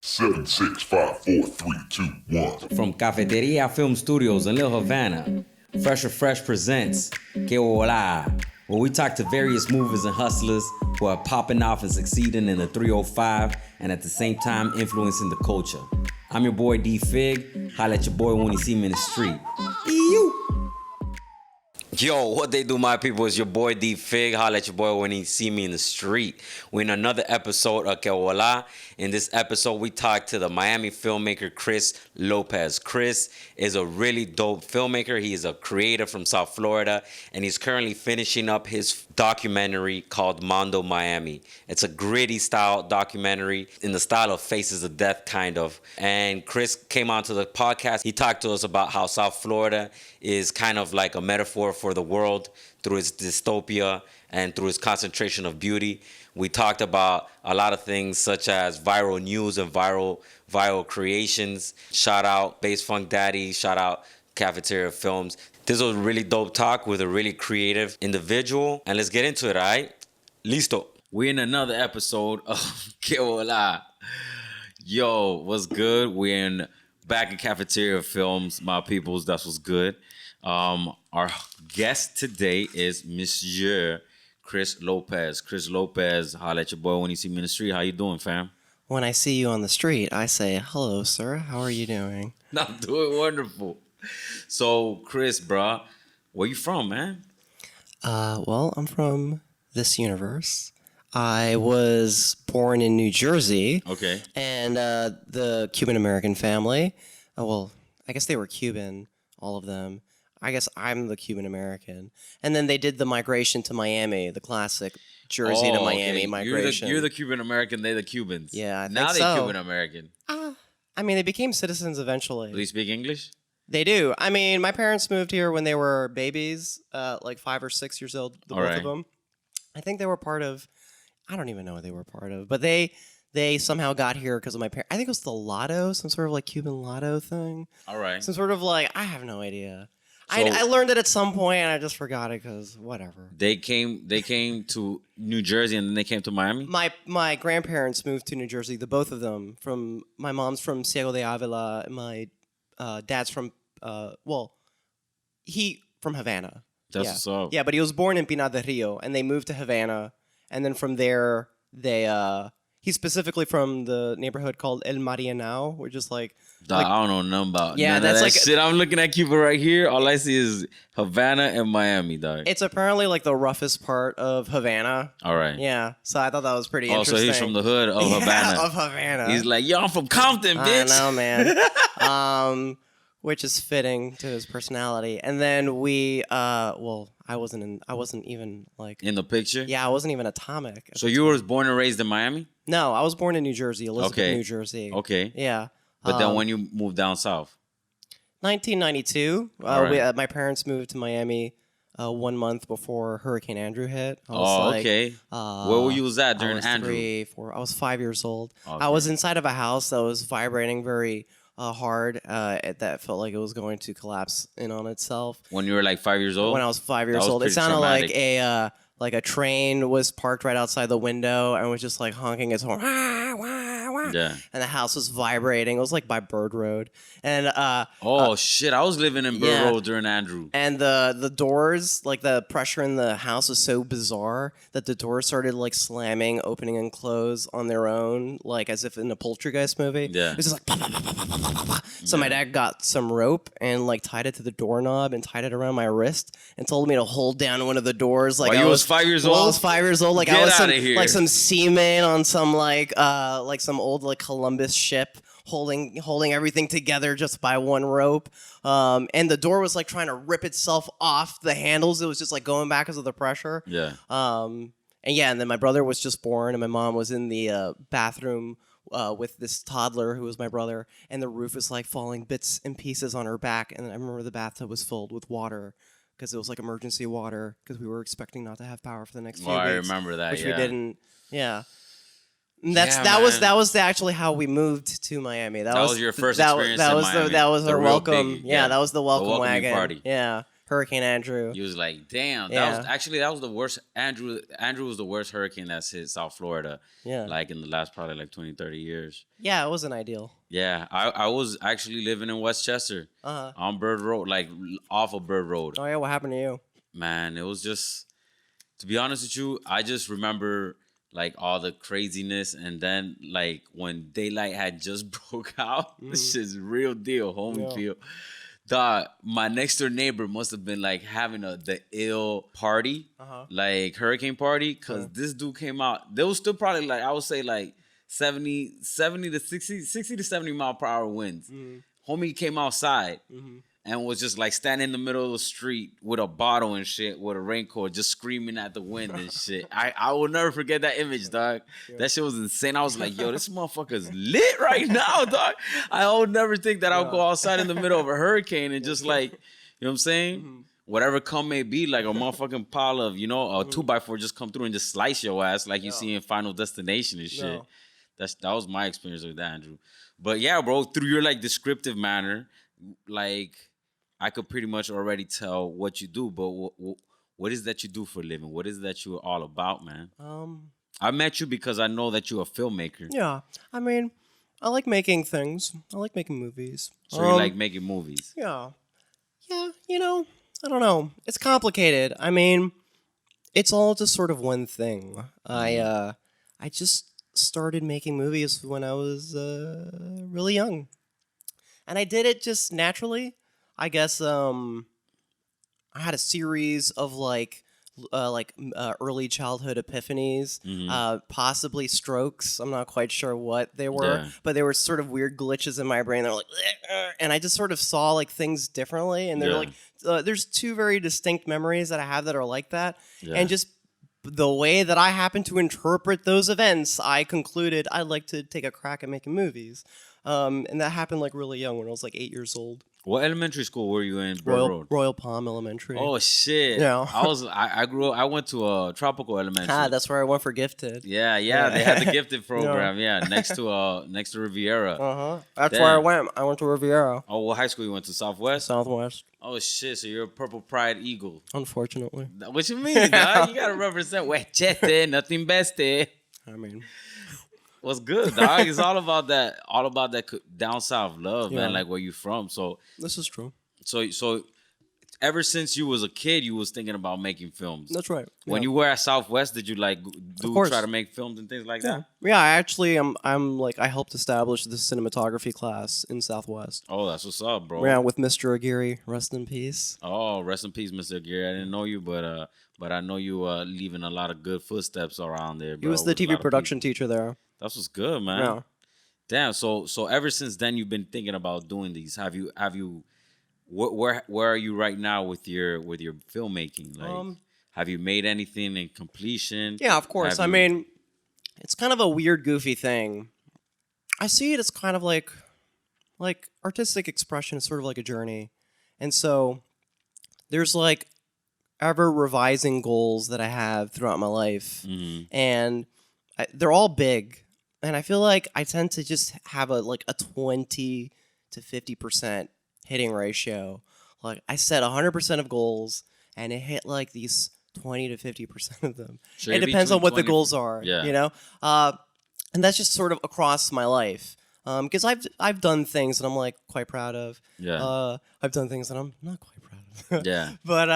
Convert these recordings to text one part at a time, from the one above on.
Seven, 6, 5, 4, 3, 2, 1. From Cafeteria Film Studios in Little Havana, Phresh presents Que Bola, where we talk to various movers and hustlers who are popping off and succeeding in the 305 and at the same time influencing the culture. I'm your boy D Fig. Holla at your boy when you see me in the street. Ew. Yo, what they do, my people? It's your boy D Fig. Holla at your boy when he see me in the street. We're in another episode of Que Bola. In this episode, we talk to the Miami filmmaker Chris Lopez. Chris is a really dope filmmaker. He is a creator from South Florida, and he's currently finishing up his documentary called Mondo Miami. It's a gritty style documentary in the style of Faces of Death, kind of. And Chris came onto the podcast. He talked to us about how South Florida is kind of like a metaphor for the world through its dystopia and through its concentration of beauty. We talked about a lot of things such as viral news and viral creations. Shout out Bass Funk Daddy. Shout out Cafeteria Films. This was a really dope talk with a really creative individual. And let's get into it, all right? Listo. We're in another episode of Que Bola. Yo, what's good? We're back in Cafeteria Films, my peoples. That's what's good. Our guest today is Monsieur Chris Lopez. Chris Lopez, holla at your boy when you see me in the street. How you doing, fam? When I see you on the street, I say, hello, sir. How are you doing? I'm doing wonderful. So, Chris, bro, where you from, man? Well, I'm from this universe. I was born in New Jersey. Okay. And the Cuban-American family, well, I guess they were Cuban, all of them. I guess I'm the Cuban-American. And then they did the migration to Miami, the classic Jersey to Miami migration. You're the Cuban-American, they're the Cubans. Yeah, I now think they're so. Cuban-American. I mean, they became citizens eventually. Do you speak English? They do. I mean, my parents moved here when they were babies, like 5 or 6 years old, both of them. I think they were part of, I don't even know what they were part of, but they somehow got here because of my parents. I think it was the lotto, some sort of like Cuban lotto thing. All right. Some sort of like, I have no idea. So, I learned it at some point and I just forgot it because whatever. They came to New Jersey and then they came to Miami? My grandparents moved to New Jersey, the both of them. My mom's from Ciego de Avila and my dad's from, he from Havana. That's what's up. Yeah, but he was born in Pinar del Rio and they moved to Havana. And then from there, he's specifically from the neighborhood called El Marianao, which is like I don't know nothing about yeah, none that's of that like shit. I'm looking at Cuba right here. All I see is Havana and Miami, dog. it's apparently like the roughest part of Havana. All right. Yeah, so I thought that was pretty interesting. So he's from the hood of Yeah, Havana. of Havana. He's like, yo, I'm from Compton, bitch. I know, man. Which is fitting to his personality. And then we, I wasn't even like In the picture? Yeah, I wasn't even atomic. So you were born and raised in Miami? No, I was born in New Jersey, Elizabeth, New Jersey. Okay. Yeah. But then when you moved down south? 1992. Right. My parents moved to Miami 1 month before Hurricane Andrew hit. Okay. Where were you at during Andrew? 3, 4. I was 5 years old. Okay. I was inside of a house that was vibrating very hard. That felt like it was going to collapse in on itself. When you were like 5 years old? When I was 5 years was old, it pretty sounded traumatic. like a train was parked right outside the window and was just like honking its horn. Yeah. And the house was vibrating. It was like by Bird Road. And shit! I was living in Bird Road during Andrew. And the doors, like the pressure in the house was so bizarre that the doors started like slamming, opening and close on their own, like as if in a Poltergeist movie. Yeah. It was just like pa, pa, pa, pa, pa, pa, pa, pa. So my dad got some rope and like tied it to the doorknob and tied it around my wrist and told me to hold down one of the doors. Like I was 5 years old. I was 5 years old. Like Get I was outta here. like some seaman on some like some old like Columbus ship. Holding everything together just by one rope, and the door was like trying to rip itself off the handles. It was just like going back because of the pressure. Yeah. And then my brother was just born, and my mom was in the bathroom with this toddler who was my brother, and the roof was like falling bits and pieces on her back. And I remember the bathtub was filled with water because it was like emergency water because we were expecting not to have power for the next few weeks. I remember that. Which yeah. we didn't. Yeah. That was actually how we moved to Miami. That was your first experience in Miami. That was The our real welcome. big, that was the welcome wagon. party. Yeah, Hurricane Andrew. You was like, damn. Yeah. That was the worst. Andrew was the worst hurricane that's hit South Florida. Yeah. Like in the last probably like 20, 30 years. Yeah, it wasn't ideal. Yeah. I was actually living in Westchester on Bird Road, like off of Bird Road. Oh, yeah, what happened to you? Man, it was just, to be honest with you, I just remember like all the craziness, and then like when daylight had just broke out, this shit's real deal, homie feel. Dog, my next door neighbor must have been like having the ill party, like hurricane party, because this dude came out. There was still probably like, I would say like 70 to 60 to 70 mile per hour winds. Homie came outside and was just like standing in the middle of the street with a bottle and shit, with a raincoat, just screaming at the wind and shit. I will never forget that image, dog. That shit was insane. I was like, yo, this motherfucker's lit right now, dog. I would never think that I would go outside in the middle of a hurricane and just like, you know what I'm saying? Whatever come may be, like a motherfucking pile of, you know, a 2x4 just come through and just slice your ass like you see in Final Destination and shit. That was my experience with that, Andrew. But yeah, bro, through your like descriptive manner, like, I could pretty much already tell what you do, but what is that you do for a living? What is that you're all about, man? I met you because I know that you're a filmmaker. Yeah, I mean, I like making things. I like making movies. So you like making movies? Yeah. Yeah, you know, I don't know. It's complicated. I mean, it's all just sort of one thing. I just started making movies when I was really young. And I did it just naturally. I guess I had a series of early childhood epiphanies, possibly strokes. I'm not quite sure what they were, but they were sort of weird glitches in my brain. They're like, and I just sort of saw like things differently. And they're like, there's two very distinct memories that I have that are like that, and just the way that I happen to interpret those events, I concluded I'd like to take a crack at making movies. And that happened like really young, when I was like 8 years old. What elementary school were you in, Road? Royal Palm Elementary. Oh shit! Yeah, I went to a tropical elementary. That's where I went for gifted. Yeah. They had the gifted program. Next to Riviera. That's where I went. I went to Riviera. Oh, what high school you went to? Southwest. Oh shit! So you're a Purple Pride Eagle. Unfortunately. What you mean, dog? You gotta represent Westchester, nothing bestie. I mean, what's good, dog? It's all about that down south love, man. Like where you from. So this is true. So ever since you was a kid, you was thinking about making films. That's right. When you were at Southwest, did you like try to make films and things like that? Yeah, I actually I'm like, I helped establish the cinematography class in Southwest. Oh, that's what's up, bro. Yeah, with Mr. Aguirre, rest in peace. Oh, rest in peace, Mr. Aguirre. I didn't know you, but I know you leaving a lot of good footsteps around there, bro. He was the TV production teacher there. That's what's good, man. Yeah. Damn. So ever since then, you've been thinking about doing these. Have you? Where are you right now with your filmmaking? Like, have you made anything in completion? Yeah, of course. I mean, it's kind of a weird, goofy thing. I see it as kind of like artistic expression is sort of like a journey, and so there's like ever revising goals that I have throughout my life, and they're all big. And I feel like I tend to just have a 20 to 50% hitting ratio. Like I set 100% of goals, and it hit like these 20 to 50% of them. So it depends on what the goals are, you know. And that's just sort of across my life. Because I've done things that I'm like quite proud of. Yeah. I've done things that I'm not quite proud of. Yeah. But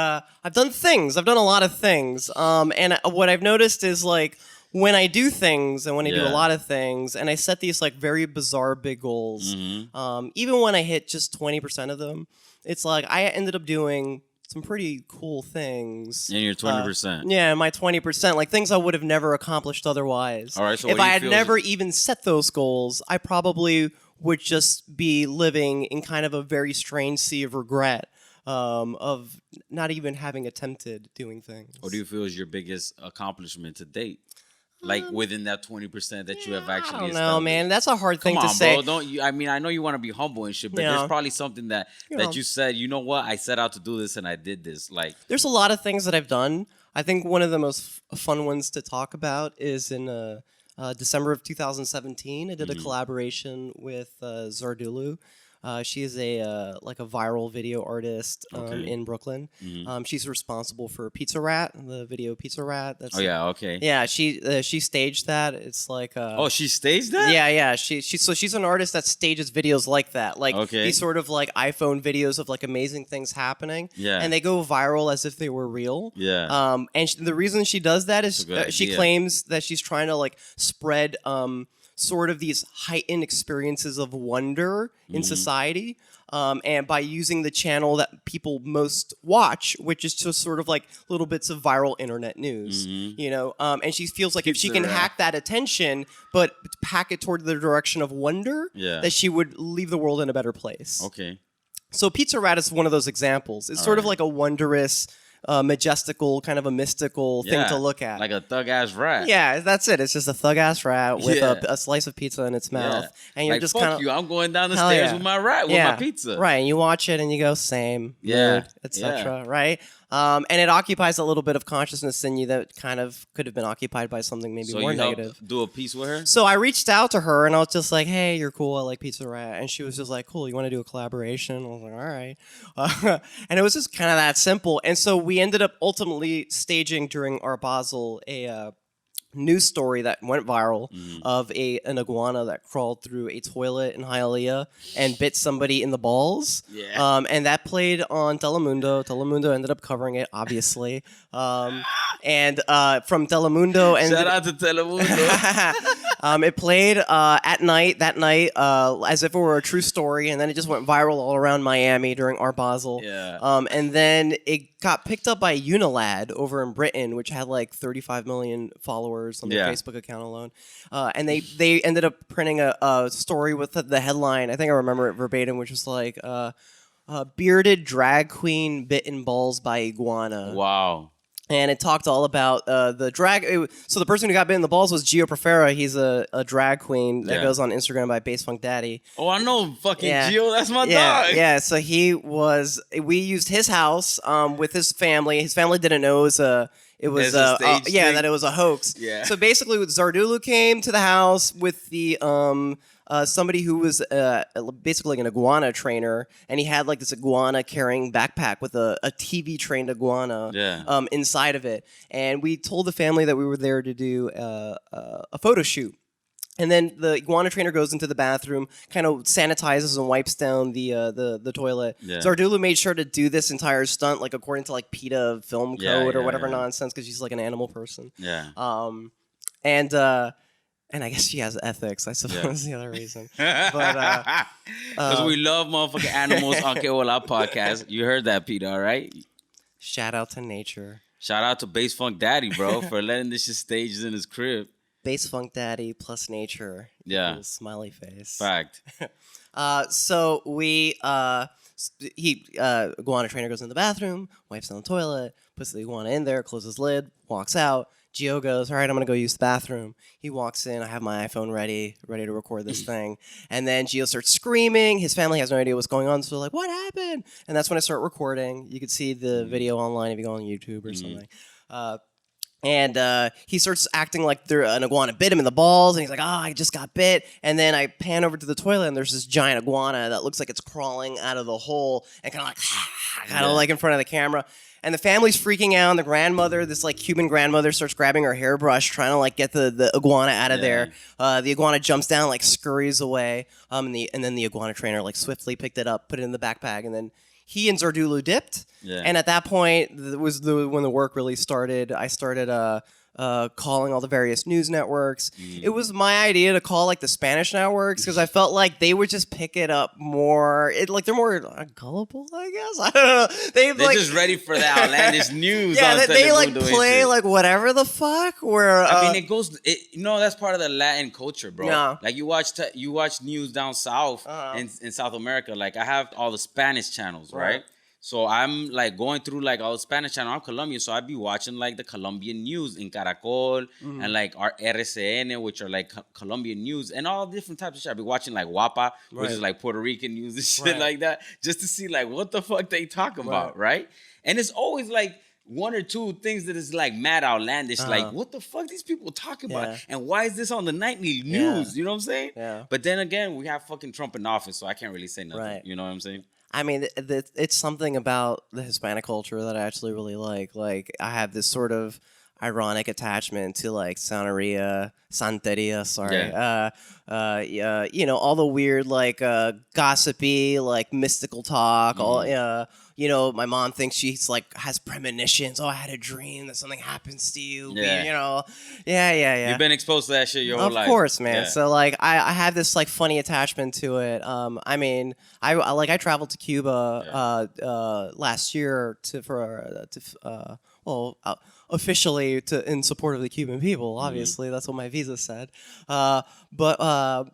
I've done things. I've done a lot of things. And what I've noticed is like, when I do things and when I do a lot of things and I set these like very bizarre big goals, even when I hit just 20% of them, it's like I ended up doing some pretty cool things. In your 20%. Yeah, my 20%, like things I would have never accomplished otherwise. All right, so if I had never even set those goals, I probably would just be living in kind of a very strange sea of regret. Of not even having attempted doing things. What do you feel is your biggest accomplishment to date? Like within that 20% that you have actually established. No, man, that's a hard thing to say. Bro, don't you? I mean, I know you want to be humble and shit, but there's probably something that you said. You know what? I set out to do this and I did this. Like, there's a lot of things that I've done. I think one of the most fun ones to talk about is in December of 2017. I did a collaboration with Zardulu. She is a like a viral video artist Okay. in Brooklyn. Mhm. She's responsible for Pizza Rat, the video Pizza Rat. That's Oh yeah, okay. yeah. She staged that. It's like Oh, she staged that? yeah. She's an artist that stages videos like that, like Okay. these sort of like iPhone videos of like amazing things happening. Yeah. and they go viral as if they were real. Yeah. And the reason she does that is That's a good she idea. claims that she's trying to like spread sort of these heightened experiences of wonder in society. And by using the channel that people most watch, which is just sort of like little bits of viral internet news, you know, and she feels like if she can Pizza Rat. hack that attention, but pack it toward the direction of wonder, Yeah. that she would leave the world in a better place. Okay. So Pizza Rat is one of those examples. It's sort of right. like a wondrous, majestical, kind of a mystical thing to look at. Like a thug ass rat. Yeah, that's it. It's just a thug ass rat with Yeah. a slice of pizza in its mouth, Yeah. and you're like, just fuck kind of you. I'm going down the Hell stairs yeah. with my rat, with my pizza. right. And you watch it and you go same, Yeah, mood, etc. Right, and it occupies a little bit of consciousness in you that kind of could have been occupied by something maybe So more you negative. helped do a piece with her? So I reached out to her and I was just like, "Hey, you're cool. I like Pizza Rat." And she was just like, "Cool. You want to do a collaboration?" I was like, "All right." And it was just kind of that simple. And so we ended up ultimately staging during our Basel a news story that went viral of an iguana that crawled through a toilet in Hialeah and bit somebody in the balls. Yeah. And that played on Telemundo. Telemundo ended up covering it, obviously. And from Telemundo and Shout out to Telemundo. it played at night that night as if it were a true story, and then it just went viral all around Miami during Art Basel. Yeah. And then it got picked up by Unilad over in Britain, which had like 35 million followers on their Yeah. Facebook account alone. And they ended up printing a story with the headline. I think I remember it verbatim, which was like bearded drag queen bitten balls by iguana. Wow. And it talked all about the drag. So the person who got bit in the balls was Gio Profera. He's a drag queen that Yeah. goes on Instagram by Bass Funk Daddy. Oh, I know fucking Yeah. Gio. That's my Yeah, dog. yeah. So we used his house with his family. His family didn't know it was It's a stage thing? that it was a hoax. Yeah. So basically, Zardulu came to the house with the somebody who was basically like an iguana trainer, and he had like this iguana carrying backpack with a TV trained iguana Yeah. inside of it. And we told the family that we were there to do a photo shoot. And then the iguana trainer goes into the bathroom, kind of sanitizes and wipes down the toilet. Yeah. Zardulu made sure to do this entire stunt, like according to like PETA film code Yeah, or yeah, whatever yeah. nonsense, because she's like an animal person. Yeah. And I guess she has ethics. I suppose the other reason. But Because we love motherfucking animals on Keola podcast. You heard that, Peter, all right? shout out to nature. Shout out to Bass Funk Daddy, bro, for letting this shit staged in his crib. Bass Funk Daddy plus nature. Yeah. equals smiley face. Fact. So iguana trainer goes in the bathroom, wipes down the toilet, puts the iguana in there, closes lid, walks out. Gio goes, all right, I'm going to go use the bathroom. He walks in. I have my iPhone ready to record this thing. And then Gio starts screaming. His family has no idea what's going on. So they're like, what happened? And that's when I start recording. You can see the video online if you go on YouTube or something. And he starts acting like an iguana bit him in the balls. And he's like, I just got bit. And then I pan over to the toilet, and there's this giant iguana that looks like it's crawling out of the hole and kind of like in front of the camera. And the family's freaking out. And the grandmother, this like Cuban grandmother, starts grabbing her hairbrush, trying to like get the iguana out of there. The iguana jumps down, like scurries away. And then the iguana trainer like swiftly picked it up, put it in the backpack, and then he and Zardulu dipped. Yeah. And at that point was when the work really started. I started calling all the various news networks. It was my idea to call like the Spanish networks because I felt like they would just pick it up more. They're more gullible, I guess. I don't know. They're like, just ready for the outlandish news. yeah, on they like Telemundo and play shit. like whatever the fuck. Where I mean, it goes. That's part of the Latin culture, bro. Yeah. Like you watch news down south in South America. Like I have all the Spanish channels, right? So I'm like going through like all the Spanish channel. I'm Colombian, so I'd be watching like the Colombian news in Caracol and like our RCN, which are like Colombian news and all different types of shit. I'd be watching like Guapa, which is like Puerto Rican news and shit like that, just to see like what the fuck they talk about, right? And it's always like one or two things that is like mad outlandish. Like, what the fuck these people talking about? And why is this on the nightly news? You know what I'm saying? Yeah. But then again, we have fucking Trump in office, so I can't really say nothing. Right. You know what I'm saying? I mean, it's something about the Hispanic culture that I actually really like. Like, I have this sort of ironic attachment to like Santeria, sorry. You know, all the weird like gossipy, like mystical talk. All you know, my mom thinks she's like has premonitions. Oh, I had a dream that something happens to you. Yeah. You know, yeah. You've been exposed to that shit your whole life. Of course, man. Yeah. So like, I have this like funny attachment to it. I mean, I traveled to Cuba last year officially in support of the Cuban people. Obviously, that's what my visa said. But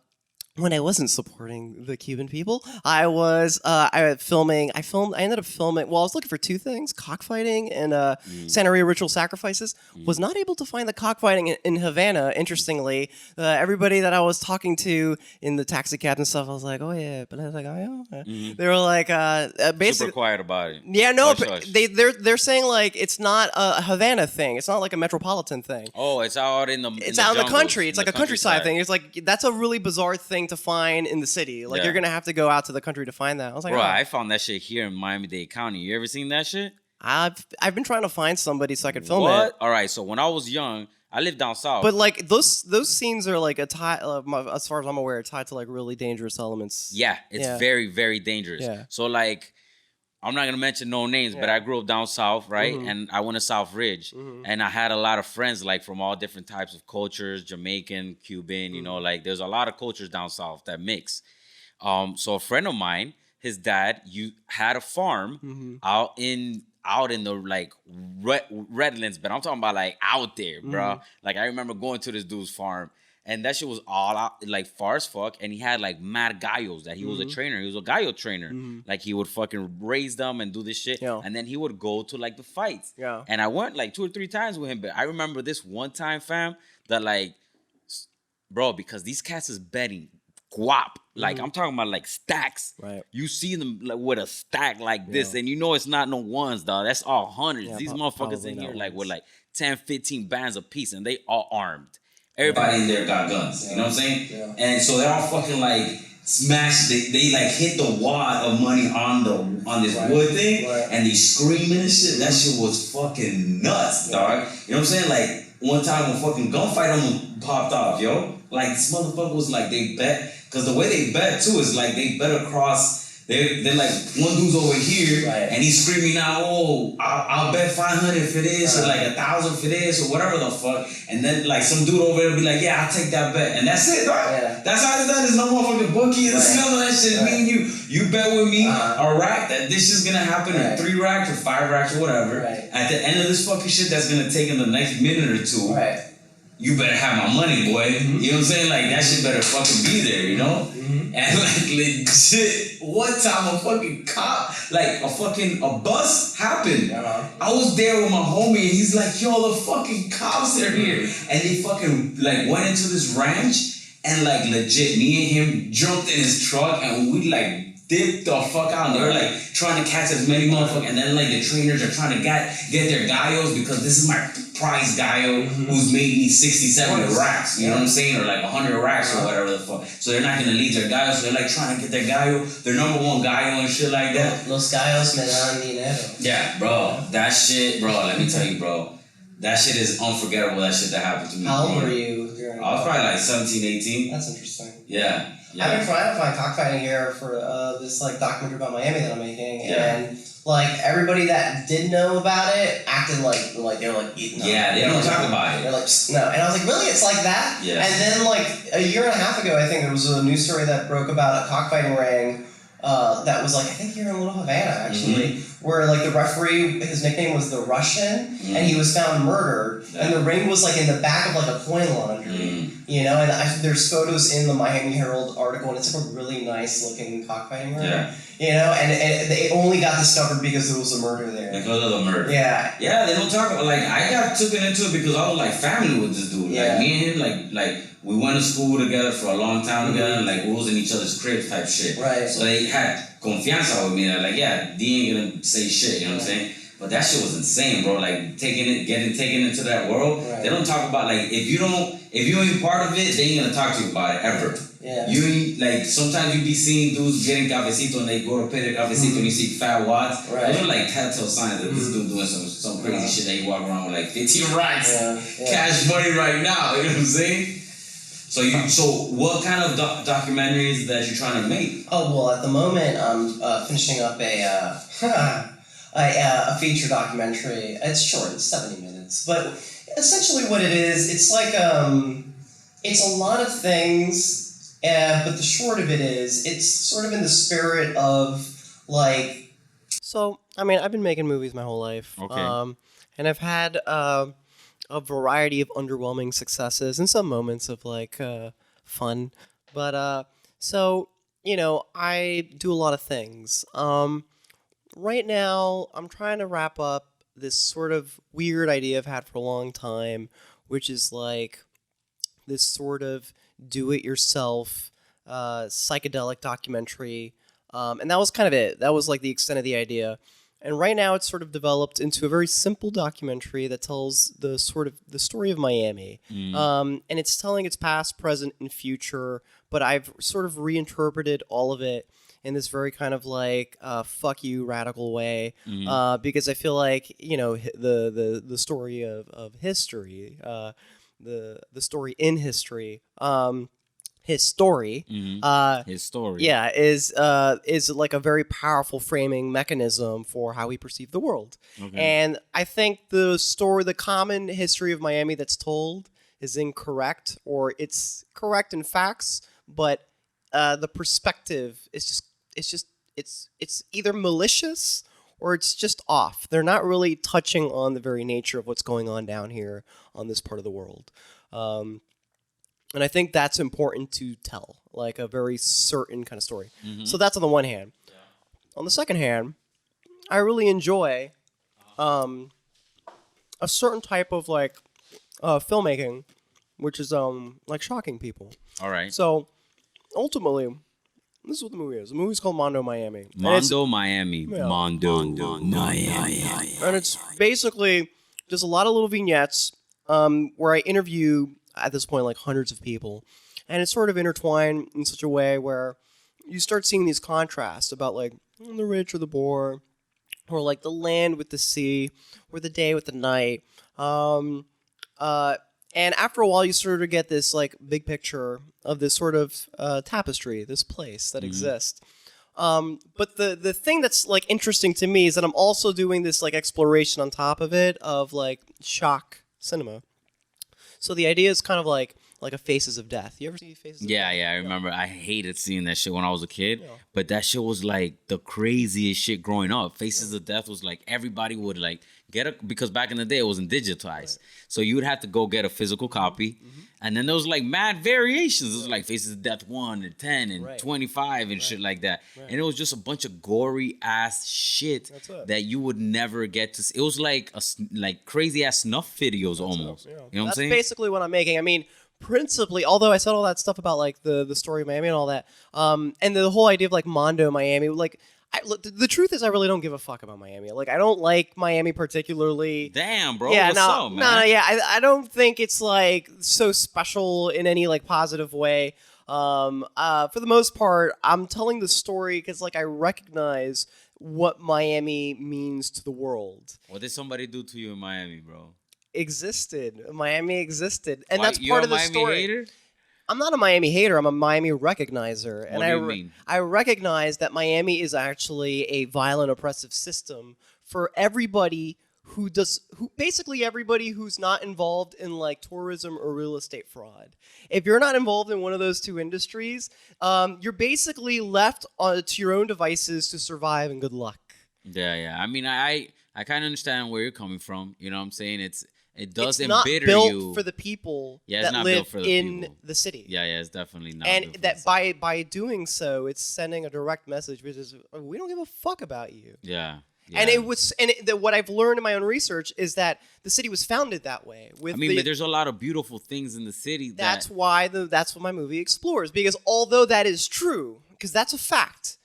when I wasn't supporting the Cuban people, I ended up filming. Well, I was looking for two things: cockfighting and Santeria ritual sacrifices. Was not able to find the cockfighting in Havana. Interestingly, everybody that I was talking to in the taxi cab and stuff, I was like, "Oh yeah," but I was like, "Oh yeah." They were like, basically super quiet about it. Yeah, no, Hush. they're saying like it's not a Havana thing. It's not like a metropolitan thing. Oh, it's out in the It's out in the jungles, country. It's like a countryside countryside thing. It's like that's a really bizarre thing to find in the city. Like you're gonna have to go out to the country to find that. I was like, bro, oh. I found that shit here in Miami-Dade County. You ever seen that shit? I've been trying to find somebody so I could film What? it. All right, so when I was young, I lived down south. But like those scenes are like as far as I'm aware, tied to like really dangerous elements. yeah, it's very, very dangerous. Yeah. So like, I'm not gonna mention no names, but I grew up down south, right? And I went to South Ridge, and I had a lot of friends like from all different types of cultures, Jamaican, Cuban. You know, like there's a lot of cultures down south that mix. So a friend of mine, his dad, had a farm out in the like Redlands, but I'm talking about like out there, bro. Like I remember going to this dude's farm, and that shit was all out, like far as fuck. And he had like mad gallos that he was a trainer. He was a gallo trainer. Like he would fucking raise them and do this shit. Yeah. And then he would go to like the fights. Yeah. And I went like 2 or 3 times with him, but I remember this one time, fam, that like, bro, because these cats is betting guap. Like I'm talking about like stacks. Right. You see them like with a stack like this, and you know it's not no ones, dog. That's all hundreds. Yeah, These motherfuckers in here like ones. with like 10, 15 bands a piece, and they all armed. Everybody in there got guns. You know what I'm saying? Yeah. And so they're all fucking like smash. They like hit the wad of money on this wood thing, and they screaming and shit. That shit was fucking nuts, dog. You know what I'm saying? Like one time when fucking gunfight almost popped off, yo. Like this motherfucker was like they bet, because the way they bet too is like they bet across. They're like one dude's over here and he's screaming out, "Oh, I'll bet 500 for this or like 1,000 for this or whatever the fuck," and then like some dude over there will be like, "Yeah, I'll take that bet," and that's it, right? Yeah. That's how it's done. There's no motherfucking bookie. There's none of that shit. Me and you bet with me a rack that this is gonna happen in 3 racks or 5 racks or whatever. At the end of this fucking shit, that's gonna take in the next minute or two. You better have my money, boy. You know what I'm saying? Like, that shit better fucking be there, you know? And like, legit, one time a fucking cop, like a bus happened. I was there with my homie and he's like, "Yo, the fucking cops are here." And they fucking like went into this ranch and like legit, me and him jumped in his truck and we like dipped the fuck out, and they were like trying to catch as many motherfuckers, and then like the trainers are trying to get their gallos because this is my prize gallo who's made me 60, 70 racks, you know what I'm saying, or like 100 racks or whatever the fuck. So they're not gonna leave their gallo, so they're like trying to get their gallo, their number 1 gallo and shit like that. Los gallos me dan dinero. Yeah, bro, that shit, bro. Let me tell you, bro, that shit is unforgettable. That shit that happened to me. How old were you? I was probably like 17, 18. That's interesting. Yeah. I've been trying to find cockfighting here for this like documentary about Miami that I'm making, and like everybody that did know about it acted like they were like eating up. Yeah, they don't talk about it. They're like, no, and I was like, really, it's like that? Yeah. And then like a year and a half ago, I think there was a news story that broke about a cockfighting ring that was like, I think here in Little Havana actually, where like the referee, his nickname was the Russian, and he was found murdered, and the ring was like in the back of like a coin laundry. You know, and there's photos in the Miami Herald article, and it's like a really nice looking cockfighting ring. Yeah. You know, and they only got discovered because there was a murder there. Because of the murder. Yeah. Yeah, they don't talk about, like, I got taken into it because I was like family with this dude. Yeah. Like me and him, like we went to school together for a long time together, and like we was in each other's cribs type shit. Right. So they had confianza with me. They're like, yeah, D ain't gonna say shit, you know what I'm saying? But that shit was insane, bro. Like getting taken into that world. Right. They don't talk about like if you ain't part of it, they ain't gonna talk to you about it ever. Yeah. You ain't like sometimes you be seeing dudes getting cafecito and they go to pay the cafecito and you see fat watts. Right. Those are like telltale signs that this dude doing some crazy shit that he walk around with like 15 racks, cash money right now. You know what I'm saying? So what kind of documentaries that you're trying to make? Oh well, at the moment I'm finishing up a feature documentary. It's short, it's 70 minutes, but essentially what it is, it's like it's a lot of things, but the short of it is, it's sort of in the spirit of like. So I mean, I've been making movies my whole life, and I've had a variety of underwhelming successes and some moments of like fun, but so you know, I do a lot of things. Right now, I'm trying to wrap up this sort of weird idea I've had for a long time, which is like this sort of do-it-yourself psychedelic documentary, and that was kind of it. That was like the extent of the idea. And right now, it's sort of developed into a very simple documentary that tells the story of Miami, and it's telling its past, present, and future. But I've sort of reinterpreted all of it in this very kind of like fuck you radical way, because I feel like, you know, the story of history, the story in history, his story, yeah, is like a very powerful framing mechanism for how we perceive the world. And I think the common history of Miami that's told is incorrect, or it's correct in facts, but the perspective is it's either malicious or it's just off. They're not really touching on the very nature of what's going on down here on this part of the world. And I think that's important to tell, like a very certain kind of story. So that's on the one hand. On the second hand, I really enjoy a certain type of like filmmaking, which is like shocking people. All right. So ultimately, this is what the movie is. The movie's called Mondo Miami. Mondo Miami. Yeah. Mondo Miami. And it's basically just a lot of little vignettes where I interview, at this point, like hundreds of people. And it's sort of intertwined in such a way where you start seeing these contrasts about like the rich or the poor, or like the land with the sea, or the day with the night. And after a while, you sort of get this like big picture of this sort of tapestry, this place that exists. But the thing that's like interesting to me is that I'm also doing this like exploration on top of it of like shock cinema. So the idea is kind of like a Faces of Death. You ever see Faces of Death? Yeah, I remember. I hated seeing that shit when I was a kid. Yeah. But that shit was like the craziest shit growing up. Faces of Death was like everybody would like because back in the day it wasn't digitized. Right. So you would have to go get a physical copy. And then there was like mad variations. It was like Faces of Death 1 and 10 and 25 and shit like that. Right. And it was just a bunch of gory ass shit that you would never get to see. It was like crazy ass snuff videos almost. You know what I'm saying? That's basically what I'm making. I mean, principally, although I said all that stuff about like the story of Miami and all that, and the whole idea of like Mondo Miami, like the truth is I really don't give a fuck about Miami. Like I don't like Miami particularly. Damn, bro. Yeah, what's up, man? I don't think it's like so special in any like positive way. For the most part, I'm telling the story because like I recognize what Miami means to the world. What did somebody do to you in Miami, bro? Miami existed, and Why, that's part of the Miami story. Hater? I'm not a Miami hater. I'm a Miami recognizer, and What do you mean? I recognize that Miami is actually a violent, oppressive system for everybody basically everybody who's not involved in like tourism or real estate fraud. If you're not involved in one of those two industries, you're basically left to your own devices to survive, and good luck. Yeah. I mean, I kind of understand where you're coming from. You know what I'm saying? It does it's not embitter built you for the people that live in the city. Yeah, it's definitely not. And that by doing so, it's sending a direct message, which is we don't give a fuck about you. Yeah. And what I've learned in my own research is that the city was founded that way. But there's a lot of beautiful things in the city. That's what my movie explores. Because although that is true, because that's a fact,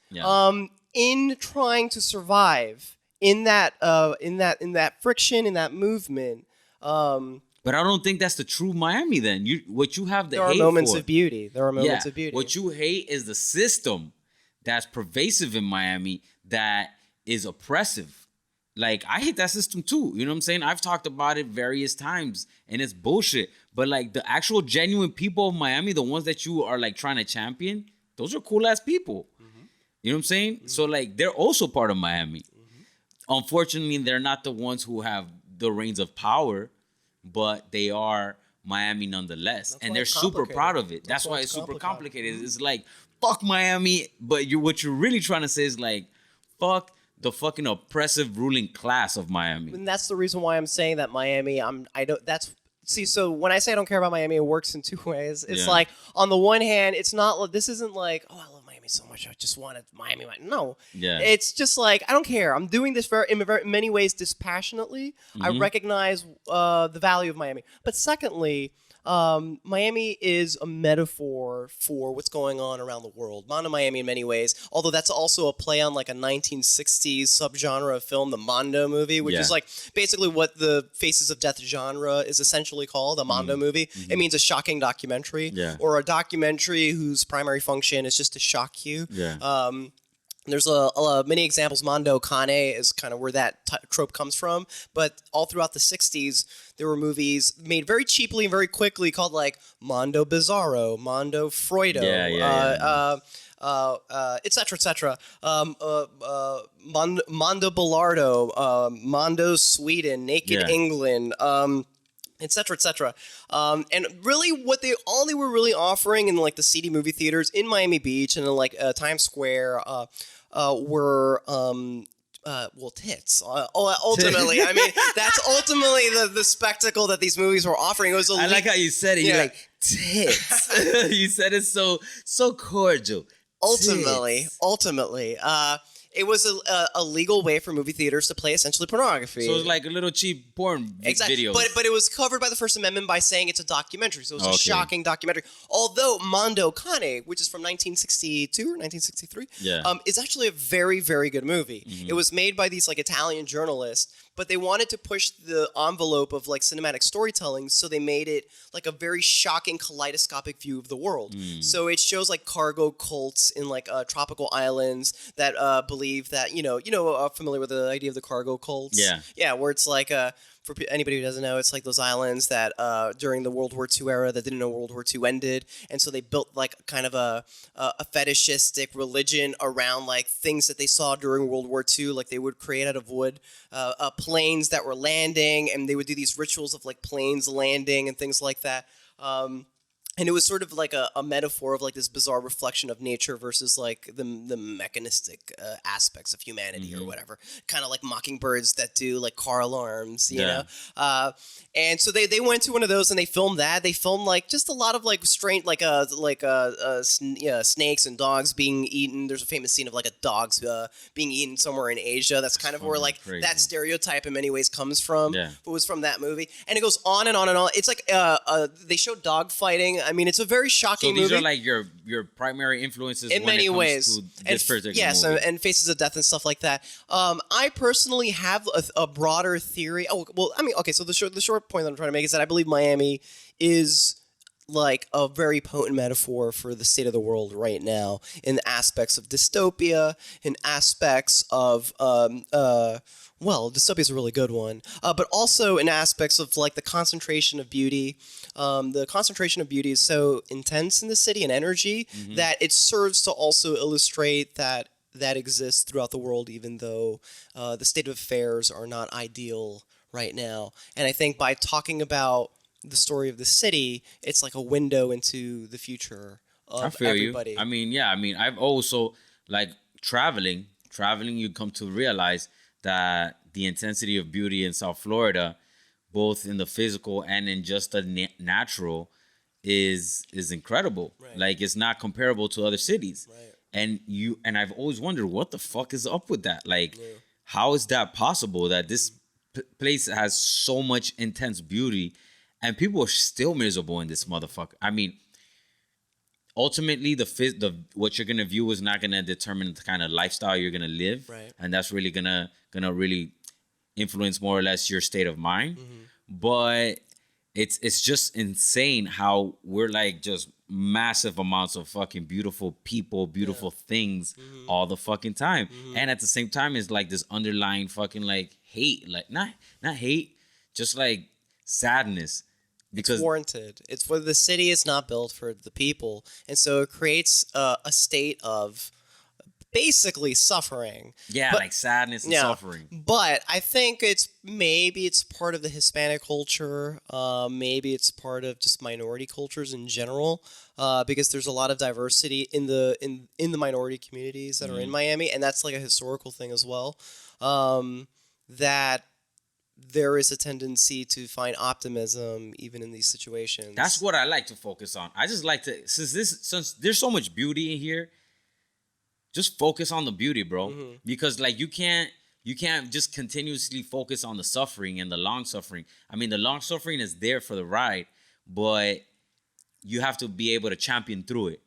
in trying to survive in that friction, in that movement. But I don't think that's the true Miami. Then what you have the There are hate moments for, of beauty. There are moments of beauty. What you hate is the system that's pervasive in Miami that is oppressive. Like, I hate that system too. You know what I'm saying? I've talked about it various times and it's bullshit. But like the actual genuine people of Miami, the ones that you are like trying to champion, those are cool ass people. You know what I'm saying? So like they're also part of Miami. Unfortunately, they're not the ones who have the reins of power, but they are Miami nonetheless. And they're super proud of it. That's why it's super complicated. It's like, fuck Miami, but what you're really trying to say is like, fuck the fucking oppressive ruling class of Miami. And that's the reason why I'm saying that Miami, so when I say I don't care about Miami, it works in two ways. It's like, on the one hand, it's not, this isn't like, oh, I love Miami so much, I just wanted Miami. No. Yeah. It's just like, I don't care. I'm doing this in many ways dispassionately. I recognize the value of Miami. But secondly, Miami is a metaphor for what's going on around the world. Mondo Miami in many ways, although that's also a play on like a 1960s subgenre of film, the Mondo movie, which is like basically what the Faces of Death genre is essentially called, a Mondo movie. It means a shocking documentary or a documentary whose primary function is just to shock you. There's many examples. Mondo Cane is kind of where that trope comes from. But all throughout the 60s, there were movies made very cheaply and very quickly called like Mondo Bizarro, Mondo Freudo, et cetera, et cetera. Mondo Bellardo, Mondo Sweden, Naked England, et cetera, et cetera. And really what they were really offering in like the seedy movie theaters in Miami Beach and in like Times Square were tits. Ultimately, I mean, that's ultimately the spectacle that these movies were offering. It was I like how you said it. You're like, tits. You said it so cordial. Ultimately, it was a legal way for movie theaters to play essentially pornography. So it was like a little cheap porn video. But it was covered by the First Amendment by saying it's a documentary. So it was a shocking documentary. Although Mondo Cane, which is from 1962 or 1963, is actually a very, very good movie. It was made by these like Italian journalists, but they wanted to push the envelope of like cinematic storytelling, so they made it like a very shocking kaleidoscopic view of the world. So it shows like cargo cults in like tropical islands that believe that familiar with the idea of the cargo cults. Where it's like for anybody who doesn't know, it's like those islands that during the World War II era that didn't know World War II ended, and so they built like kind of a fetishistic religion around like things that they saw during World War II, like they would create out of wood planes that were landing, and they would do these rituals of like planes landing and things like that. And it was sort of like a metaphor of like this bizarre reflection of nature versus like the mechanistic aspects of humanity or whatever. Kind of like mockingbirds that do like car alarms, you know? And so they went to one of those and they filmed that. They filmed like just a lot of like strange, snakes and dogs being eaten. There's a famous scene of like a dog's being eaten somewhere in Asia. That's kind of where like crazy. That stereotype in many ways comes from. But it was from that movie. And it goes on and on and on. It's like they show dog fighting. I mean, it's a very shocking movie. So these are like your primary influences in many ways. To this particular movie. And Faces of Death and stuff like that. I personally have a broader theory. Oh, well, I mean, okay. So the short point that I'm trying to make is that I believe Miami is like a very potent metaphor for the state of the world right now in aspects of dystopia, in aspects of dystopia is a really good one, but also in aspects of like the concentration of beauty. The concentration of beauty is so intense in the city and energy that it serves to also illustrate that exists throughout the world, even though the state of affairs are not ideal right now. And I think by talking about the story of the city, it's like a window into the future of everybody. You. I mean, I've also like traveling, you come to realize that the intensity of beauty in South Florida, both in the physical and in just the natural, is incredible. Right. Like it's not comparable to other cities. Right. And I've always wondered what the fuck is up with that. Like, how is that possible that this place has so much intense beauty and people are still miserable in this motherfucker? I mean, ultimately the what you're gonna view is not gonna determine the kind of lifestyle you're gonna live, Right. and that's really gonna really influence more or less your state of mind. Mm-hmm. But it's just insane how we're like just massive amounts of fucking beautiful people, beautiful things all the fucking time, and at the same time it's like this underlying fucking like hate, like not hate, just like sadness. Because It's warranted. It's where the city is not built for the people, and so it creates a state of basically suffering. yeah, But- like sadness and Yeah. suffering. But I think maybe it's part of the Hispanic culture. Maybe it's part of just minority cultures in general, because there's a lot of diversity in the minority communities that are in Miami, and that's like a historical thing as well. That there is a tendency to find optimism even in these situations. That's what I like to focus on. I just like to, since there's so much beauty in here, just focus on the beauty, bro. Because like you can't just continuously focus on the suffering and the long suffering. I mean, the long suffering is there for the ride, but you have to be able to champion through it.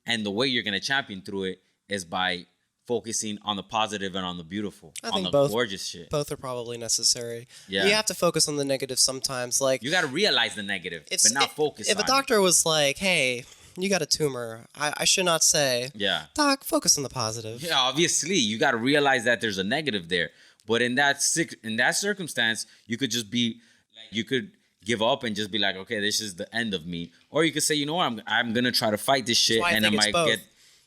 And the way you're gonna champion through it is by focusing on the positive and on the beautiful, I on think the both- gorgeous shit. Both are probably necessary. Yeah. You have to focus on the negative sometimes. Like You got to realize the negative, but not focus If on a doctor was like, "Hey, you got a tumor," I should not say, Yeah. "Doc, focus on the positive." Yeah, obviously, you got to realize that there's a negative there. But in that circumstance, you could just be like, you could give up and just be like, okay, this is the end of me. Or you could say, you know what, I'm gonna try to fight this shit, why I and I think it's might both.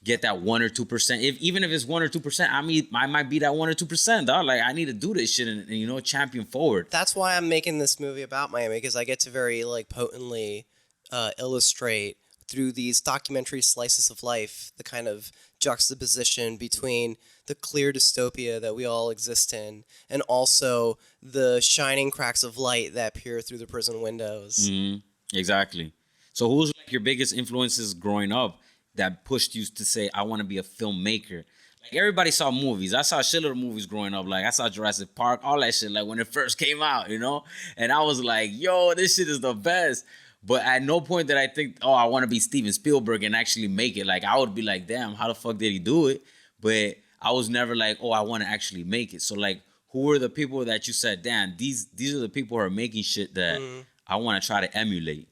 get that 1 or 2%. Even if it's 1 or 2%, I might be that 1 or 2%, dog. Like I need to do this shit and you know, champion forward. That's why I'm making this movie about Miami, because I get to very like potently illustrate through these documentary slices of life the kind of juxtaposition between the clear dystopia that we all exist in and also the shining cracks of light that peer through the prison windows. Exactly. So who's like your biggest influences growing up that pushed you to say, I want to be a filmmaker? Like everybody saw movies. I saw a shitload of movies growing up. Like I saw Jurassic Park, all that shit, like when it first came out, you know? And I was like, yo, this shit is the best. But at no point did I think, oh, I want to be Steven Spielberg and actually make it. Like I would be like, damn, how the fuck did he do it? But I was never like, oh, I want to actually make it. So like, who were the people that you said, damn, these are the people who are making shit that I want to try to emulate?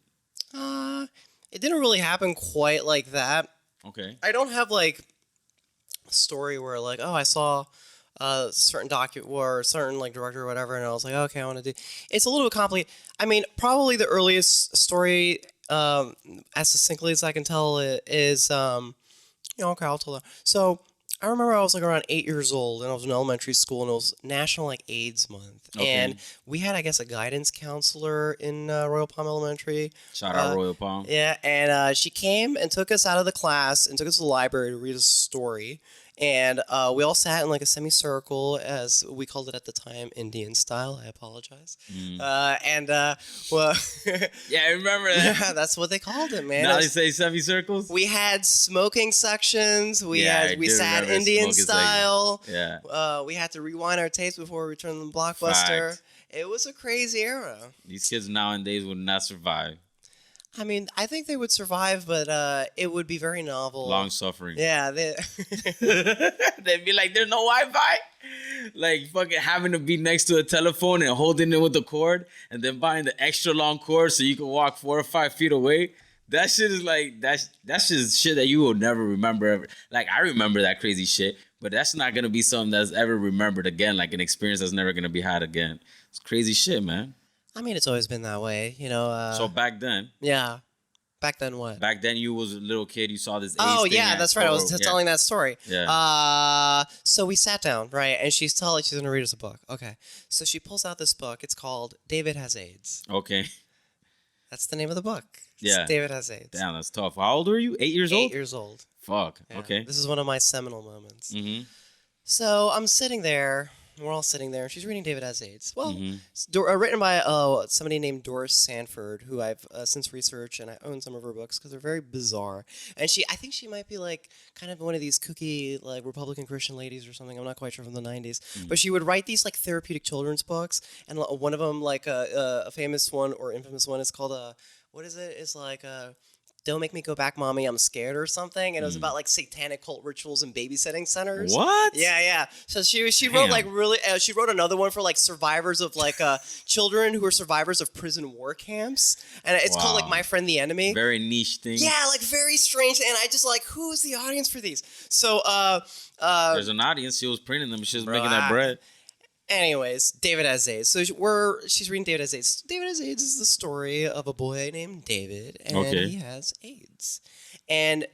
It didn't really happen quite like that. Okay. I don't have like a story where like, oh, I saw a certain or a certain like director or whatever, and I was like, okay, I want to do. It's a little bit complicated. I mean, probably the earliest story, as succinctly as I can tell it, is, okay, I'll tell that. So I remember I was like around 8 years old, and I was in elementary school, and it was National like AIDS Month, Okay. and we had, I guess, a guidance counselor in Royal Palm Elementary. Shout out Royal Palm. Yeah, and she came and took us out of the class and took us to the library to read us a story. And we all sat in like a semicircle, as we called it at the time, Indian style. I apologize. Well, Yeah, I remember that. yeah, that's what they called it, man. Now they say semicircles. We had smoking sections. We I we do sat remember Indian smoking style. sections. Yeah. We had to rewind our tapes before we returned them to Blockbuster. Fact. It was a crazy era. These kids nowadays would not survive. I mean, I think they would survive, but it would be very novel. Long suffering. Yeah. They'd be like, there's no Wi-Fi. Like fucking having to be next to a telephone and holding it with the cord, and then buying the extra long cord so you can walk 4 or 5 feet away. That shit is like that's just shit that you will never remember ever. Like I remember that crazy shit, but that's not gonna be something that's ever remembered again. Like an experience that's never gonna be had again. It's crazy shit, man. I mean, it's always been that way, you know. So back then Yeah. Back then, what? Back then, you was a little kid. You saw this. Oh AIDS thing yeah, at that's right. I was Toro. telling that story. Yeah. So we sat down, right, and she's gonna read us a book. Okay. So she pulls out this book. It's called David Has AIDS. Okay. That's the name of the book. Yeah. David Has AIDS. Damn, that's tough. How old were you? 8 years old? 8 years old. Fuck. Yeah. Okay. This is one of my seminal moments. Mm-hmm. So I'm sitting there. We're all sitting there, and she's reading David Has AIDS. Well, Mm-hmm. it's written by somebody named Doris Sanford, who I've since researched, and I own some of her books because they're very bizarre. And I think she might be like kind of one of these kooky like Republican Christian ladies or something. I'm not quite sure, from the 90s. Mm-hmm. But she would write these like therapeutic children's books, and one of them, like a famous one or infamous one, is called what is it? It's like "Don't make me go back, mommy. I'm scared" or something, and it was about like satanic cult rituals and babysitting centers. What? Yeah. So she wrote like really. She wrote another one for like survivors of like children who are survivors of prison war camps, and it's called like My Friend the Enemy. Very niche thing. Yeah, like very strange, and I just like, who's the audience for these? So there's an audience. She was printing them. She was making that bread. Anyways, David Has AIDS. So she's reading David Has AIDS. David Has AIDS is the story of a boy named David, and he has AIDS. And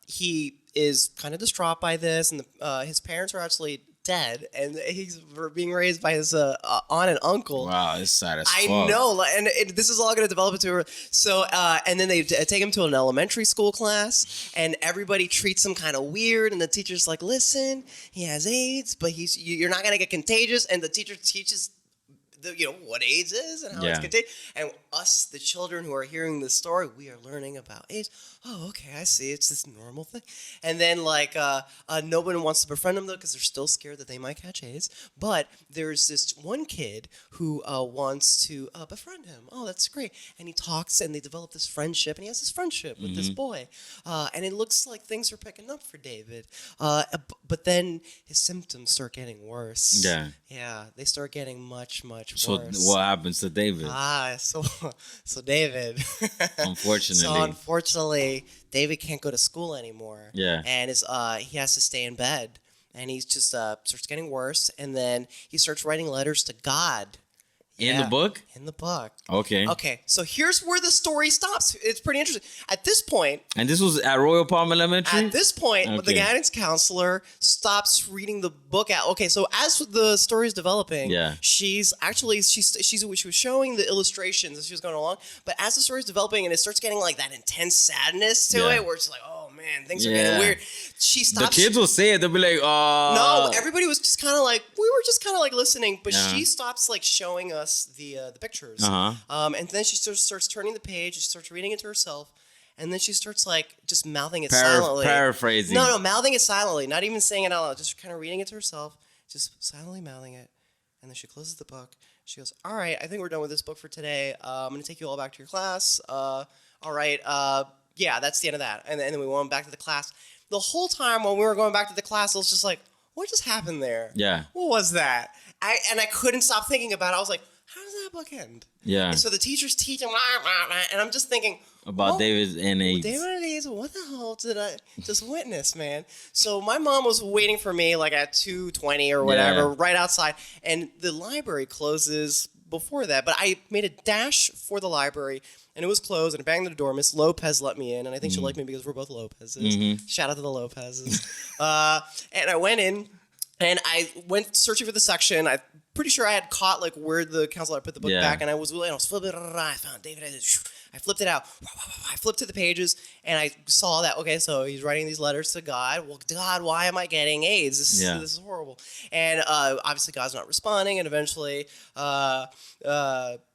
he is kind of distraught by this, and his parents are actually dead, and he's being raised by his aunt and uncle. Wow, it's sad as fuck. I know, and this is all going to develop into her. So, and then they take him to an elementary school class, and everybody treats him kind of weird, and the teacher's like, "Listen, he has AIDS, but you're not going to get contagious," and the teacher teaches what AIDS is and how it's contagious. And us, the children who are hearing this story, we are learning about AIDS. Oh, okay, I see. It's this normal thing. And then nobody wants to befriend them though because they're still scared that they might catch AIDS. But there's this one kid who wants to befriend him. Oh, that's great. And he talks and they develop this friendship, and he has this friendship with this boy. And it looks like things are picking up for David. But then his symptoms start getting worse. Yeah. Yeah, they start getting much worse. So what happens to David? So David. Unfortunately, David can't go to school anymore. Yeah. And he has to stay in bed. And he's just starts getting worse. And then he starts writing letters to God. In the book? In the book. Okay. Okay, so here's where the story stops. It's pretty interesting. At this point... And this was at Royal Palm Elementary? At this point, the guidance counselor stops reading the book out. Okay, so as the story is developing, she was showing the illustrations as she was going along, but as the story is developing and it starts getting like that intense sadness to it, where it's like, oh man, things are getting weird. She stops. The kids will say it. They'll be like, No, everybody was just kind of like, we were just kind of like listening, but she stops like showing us the pictures. And then she starts turning the page. She starts reading it to herself. And then she starts like just mouthing it silently. Paraphrasing. No, mouthing it silently. Not even saying it out loud. Just kind of reading it to herself. Just silently mouthing it. And then she closes the book. She goes, all right, I think we're done with this book for today. I'm going to take you all back to your class. All right. Yeah, that's the end of that. And then we went back to the class. The whole time when we were going back to the class, I was just like, what just happened there? Yeah. What was that? I couldn't stop thinking about it. I was like, how does that book end? Yeah. And so the teacher's teaching, and I'm just thinking about David and AIDS. David and AIDS, what the hell did I just witness, man? So my mom was waiting for me like at 2:20 or whatever, right outside, and the library closes before that. But I made a dash for the library, and it was closed, and I banged on the door. Miss Lopez let me in, and I think she liked me because we're both Lopez's. Shout out to the Lopez's. And I went in, and I went searching for the section. I'm pretty sure I had caught like where the counselor had put the book back, and I was flipping. I found David. I flipped it out. I flipped to the pages, and I saw that. Okay, so he's writing these letters to God. Well, God, why am I getting AIDS? This is horrible. And obviously, God's not responding. And eventually,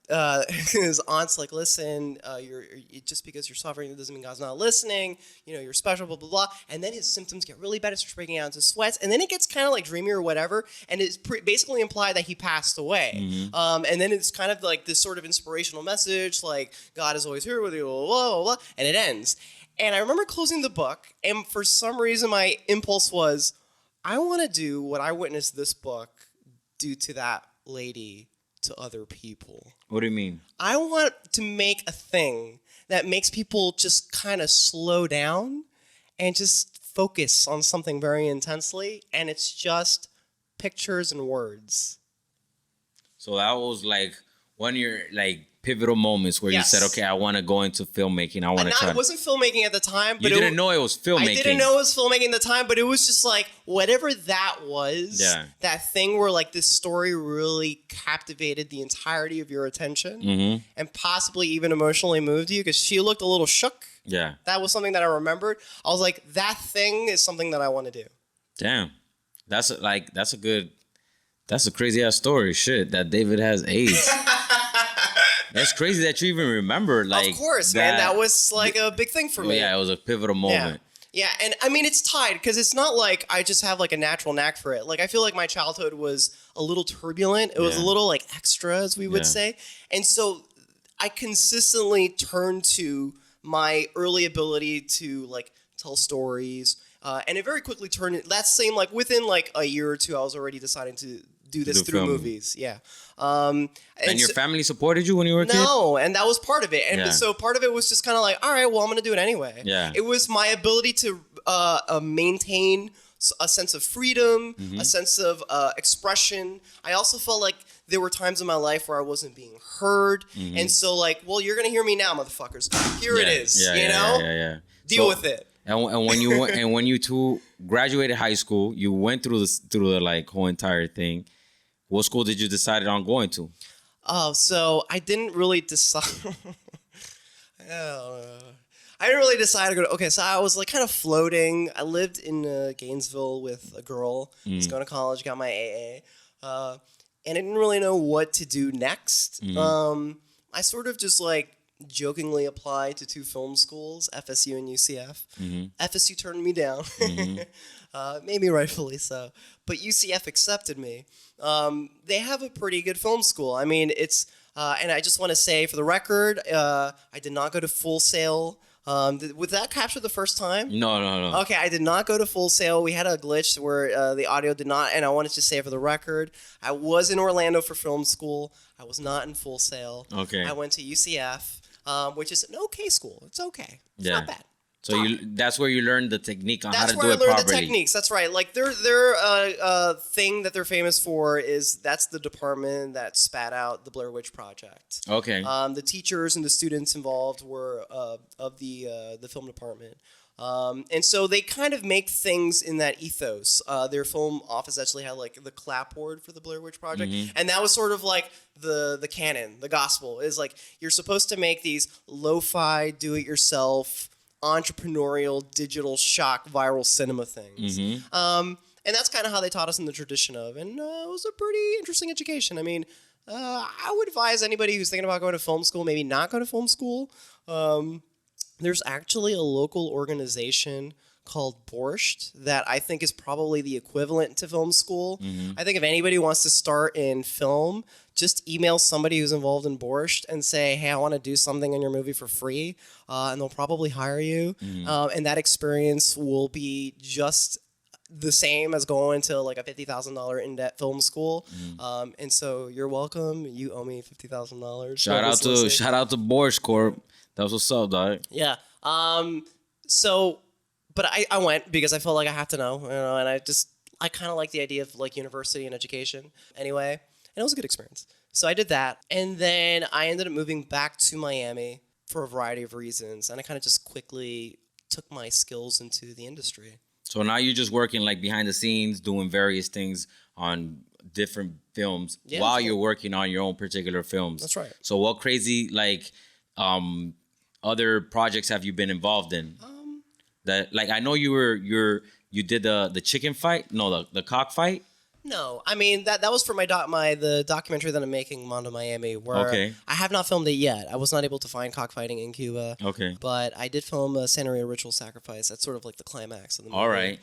his aunt's like, listen, you're just because you're suffering, it doesn't mean God's not listening. You're special, blah, blah, blah. And then his symptoms get really bad. It starts breaking out into sweats. And then it gets kind of like dreamy or whatever. And it's basically implied that he passed away. And then it's kind of like this sort of inspirational message, like God is always here with you, blah, blah, blah. And it ends. And I remember closing the book. And for some reason, my impulse was, I want to do what I witnessed this book do to that lady to other people. What do you mean? I want to make a thing that makes people just kind of slow down and just focus on something very intensely, and it's just pictures and words. So that was like one of your like pivotal moments where you said, okay, I want to go into filmmaking. I want to try. It wasn't filmmaking at the time. But you didn't know it was filmmaking. I didn't know it was filmmaking at the time, but it was just like whatever that was, that thing where like this story really captivated the entirety of your attention and possibly even emotionally moved you because she looked a little shook. Yeah. That was something that I remembered. I was like, that thing is something that I want to do. Damn. That's a crazy ass story. Shit, that David has AIDS. That's crazy that you even remember. Like, of course, man. That was like a big thing for me. Yeah, it was a pivotal moment. Yeah, and I mean, it's tied because it's not like I just have like a natural knack for it. Like, I feel like my childhood was a little turbulent. It was a little like extra, as we would say. And so I consistently turned to my early ability to like tell stories, and it very quickly turned. That same like within like a year or two, I was already deciding to do this through film. movies. Yeah. And your family supported you when you were a kid? No, and that was part of it. And Yeah. so part of it was just kind of like, all right, well, I'm going to do it anyway. Yeah. It was my ability to maintain a sense of freedom, Mm-hmm. a sense of expression. I also felt like there were times in my life where I wasn't being heard. And so like, well, you're going to hear me now, motherfuckers. Here it is, you know? Yeah. Deal with it. And when you went, and when you two graduated high school, you went through the like whole entire thing. What school did you decide on going to? Oh, so I didn't really decide. I didn't really decide to go to. Okay, so I was like kind of floating. I lived in Gainesville with a girl. I was going to college, got my AA, and I didn't really know what to do next. I sort of just like jokingly applied to 2 film schools, FSU and UCF. FSU turned me down, maybe rightfully so, but UCF accepted me. They have a pretty good film school. I mean, it's and I just want to say for the record, I did not go to Full Sail. Was that captured the first time? No. Okay, I did not go to Full Sail. We had a glitch where the audio did not, and I wanted to say for the record, I was in Orlando for film school. I was not in Full Sail. Okay. I went to UCF, which is an okay school. It's okay. It's Yeah. not bad. So that's where you learned the technique on how to do it That's where I learned properly. the techniques. That's right. Like their thing that they're famous for is that's the department that spat out the Blair Witch Project. Okay. The teachers and the students involved were of the film department. And so they kind of make things in that ethos. Their film office actually had like the clapboard for the Blair Witch Project. And that was sort of like the canon, the gospel is like, you're supposed to make these lo-fi, do-it-yourself, entrepreneurial, digital shock, viral cinema things. And that's kind of how they taught us in the tradition of. And it was a pretty interesting education. I mean, I would advise anybody who's thinking about going to film school, maybe not go to film school. There's actually a local organization called Borscht that I think is probably the equivalent to film school. I think if anybody wants to start in film, just email somebody who's involved in Borscht and say, hey, I want to do something in your movie for free, and they'll probably hire you. And that experience will be just the same as going to like a $50,000 in-debt film school. And so you're welcome. You owe me $50,000. Shout out to Borscht Corp. That's what's up, dog. Yeah. But I went because I felt like I have to know, and I kind of like the idea of like university and education anyway, and it was a good experience. So I did that, and then I ended up moving back to Miami for a variety of reasons, and I kind of just quickly took my skills into the industry. So now you're just working like behind the scenes, doing various things on different films while you're working on your own particular films. That's right. So what crazy like other projects have you been involved in? That like I know you did the chicken fight, the cock fight. No, I mean that was for the documentary that I'm making, Mondo Miami, where I have not filmed it yet. I was not able to find cockfighting in Cuba. Okay, but I did film a Santeria ritual sacrifice. That's sort of like the climax of the movie. All right.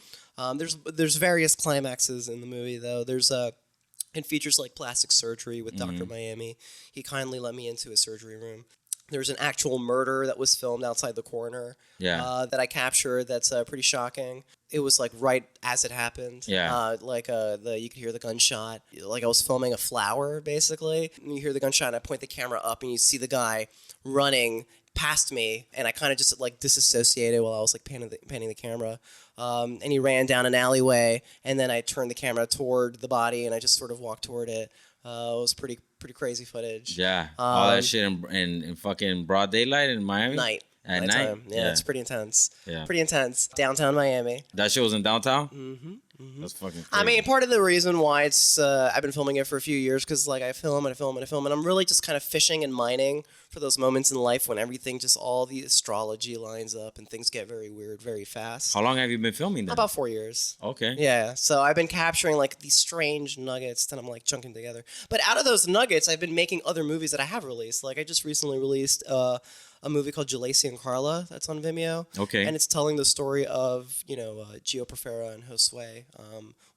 There's various climaxes in the movie though. It features like plastic surgery with Dr. Miami. He kindly let me into his surgery room. There's an actual murder that was filmed outside the coroner that I captured that's pretty shocking. It was like right as it happened. Yeah. You could hear the gunshot. Like I was filming a flower, basically. And you hear the gunshot and I point the camera up and you see the guy running past me. And I kind of just like disassociated while I was like panning the camera. And he ran down an alleyway and then I turned the camera toward the body and I just sort of walked toward it. It was pretty crazy footage. Yeah. All that shit in fucking broad daylight in Miami? At night? Yeah, it's pretty intense. Yeah. Pretty intense. Downtown Miami. That shit was in downtown? Mm-hmm. That's fucking crazy. I mean, part of the reason why it's I've been filming it for a few years because like I film and I'm really just kind of fishing and mining for those moments in life when everything just all the astrology lines up and things get very weird very fast. How long have you been filming that? About 4 years. Okay. Yeah, so I've been capturing like these strange nuggets that I'm like chunking together. But out of those nuggets, I've been making other movies that I have released. Like I just recently released a movie called Jalesi and Carla that's on Vimeo. Okay. And it's telling the story of, Gio Profera and Josue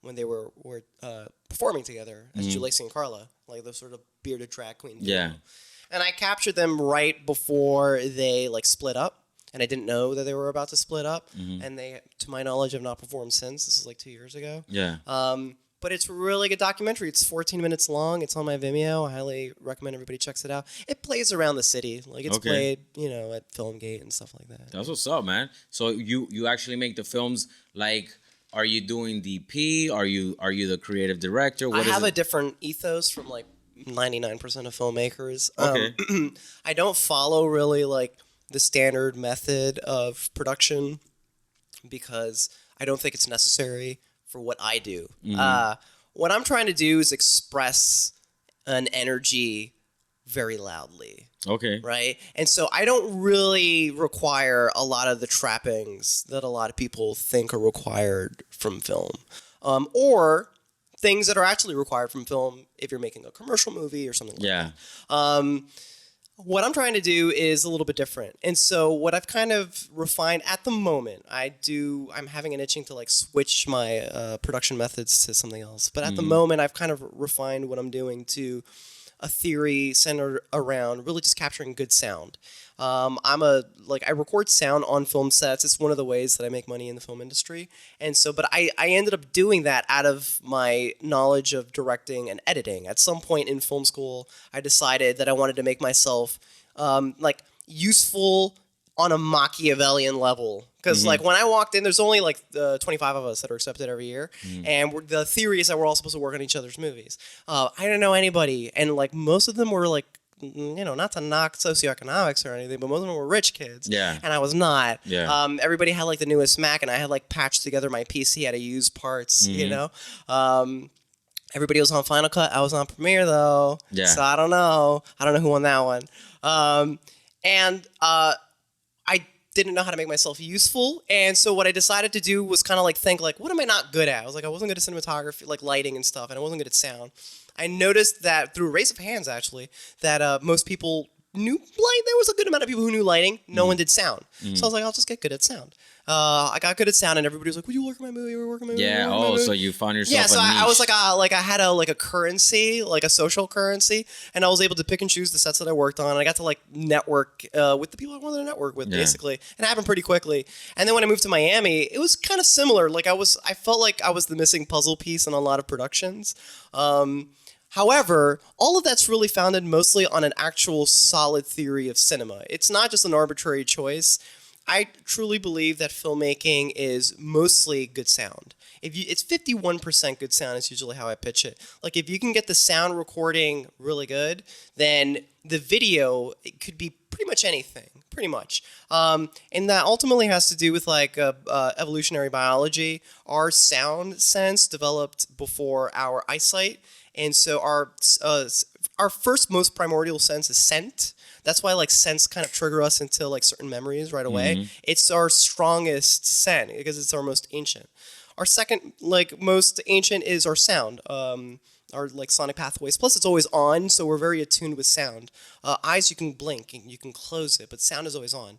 when they were performing together as Jalesi and Carla, like those sort of bearded drag queen. Yeah. And I captured them right before they like split up. and I didn't know that they were about to split up. And they, to my knowledge, have not performed since. This is like 2 years ago. Yeah. But it's a really good documentary. It's 14 minutes long. It's on my Vimeo. I highly recommend everybody checks it out. It plays around the city. Like, it's played, you know, at Filmgate and stuff like that. That's what's up, man. So you actually make the films, like, are you doing DP? Are you the creative director? I have a different ethos from like 99% of filmmakers. Okay. I don't follow really like the standard method of production because I don't think it's necessary for what I do. What I'm trying to do is express an energy very loudly. Okay. Right? And so I don't really require a lot of the trappings that a lot of people think are required from film. Or things that are actually required from film if you're making a commercial movie or something like that. What I'm trying to do is a little bit different. And so what I've kind of refined at the moment, I'm having an itching to like switch my production methods to something else. But at the moment, I've kind of refined what I'm doing to a theory centered around really just capturing good sound. I record sound on film sets. It's one of the ways that I make money in the film industry. And so, but I ended up doing that out of my knowledge of directing and editing. At some point in film school, I decided that I wanted to make myself useful on a Machiavellian level. Because like when I walked in, there's only like 25 of us that are accepted every year. And the theory is that we're all supposed to work on each other's movies. I didn't know anybody. And like most of them were like, you know, not to knock socioeconomics or anything, but most of them were rich kids. Yeah. And I was not. Yeah. Everybody had like the newest Mac, and I had like patched together my PC out of used parts, you know? Everybody was on Final Cut. I was on Premiere though. Yeah. So I don't know. I don't know who won that one. I didn't know how to make myself useful. And so what I decided to do was kind of like think like, what am I not good at? I was like, I wasn't good at cinematography, like lighting and stuff, and I wasn't good at sound. I noticed that through a race of hands, actually, that most people knew light. There was a good amount of people who knew lighting. No one did sound. So I was like, I'll just get good at sound. I got good at sound, and everybody was like, "Will you work on my movie? Will you work on my movie?" Yeah. Oh, so you found yourself. Yeah. So a niche. I was like, I had a currency, like a social currency, and I was able to pick and choose the sets that I worked on. And I got to like network with the people I wanted to network with, basically, and it happened pretty quickly. And then when I moved to Miami, it was kind of similar. Like I felt like I was the missing puzzle piece in a lot of productions. However, all of that's really founded mostly on an actual solid theory of cinema. It's not just an arbitrary choice. I truly believe that filmmaking is mostly good sound. It's 51% good sound is usually how I pitch it. Like if you can get the sound recording really good, then the video, it could be pretty much anything, pretty much. And that ultimately has to do with like evolutionary biology. Our sound sense developed before our eyesight. And so our first most primordial sense is scent. That's why like scents kind of trigger us into like certain memories right away. It's our strongest scent because it's our most ancient. Our second like most ancient is our sound. Our like sonic pathways. Plus it's always on, so we're very attuned with sound. Eyes you can blink and you can close it, but sound is always on.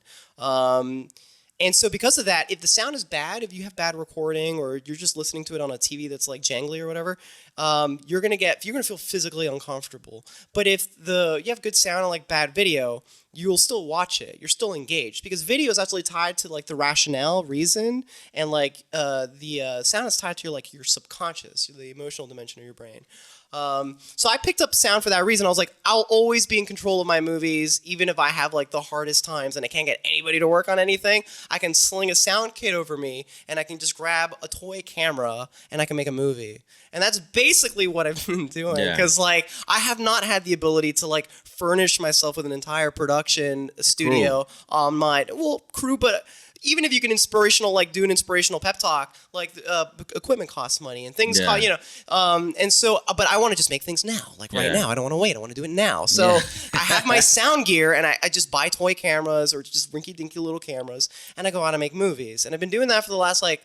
And so because of that, if the sound is bad, if you have bad recording or you're just listening to it on a TV that's like jangly or whatever, you're gonna feel physically uncomfortable. But if you have good sound and like bad video, you'll still watch it. You're still engaged because video is actually tied to like the rationale, reason, and like the sound is tied to your subconscious, the emotional dimension of your brain. So I picked up sound for that reason. I was like, I'll always be in control of my movies, even if I have like the hardest times and I can't get anybody to work on anything. I can sling a sound kit over me and I can just grab a toy camera and I can make a movie. And that's basically what I've been doing. Because like I have not had the ability to like furnish myself with an entire production studio on my crew, but even if you can do an inspirational pep talk, like equipment costs money and things cost, and so, but I want to just make things now, like right now. I don't want to wait. I want to do it now. So I have my sound gear and I just buy toy cameras or just rinky dinky little cameras and I go out and make movies. And I've been doing that for the last like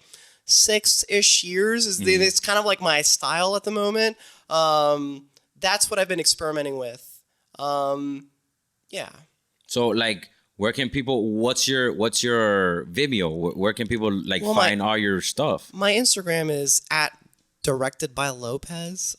6-ish years. It's kind of like my style at the moment. That's what I've been experimenting with. So like, where can people? What's your Vimeo? Where can people find all your stuff? My Instagram is @directed by Lopez.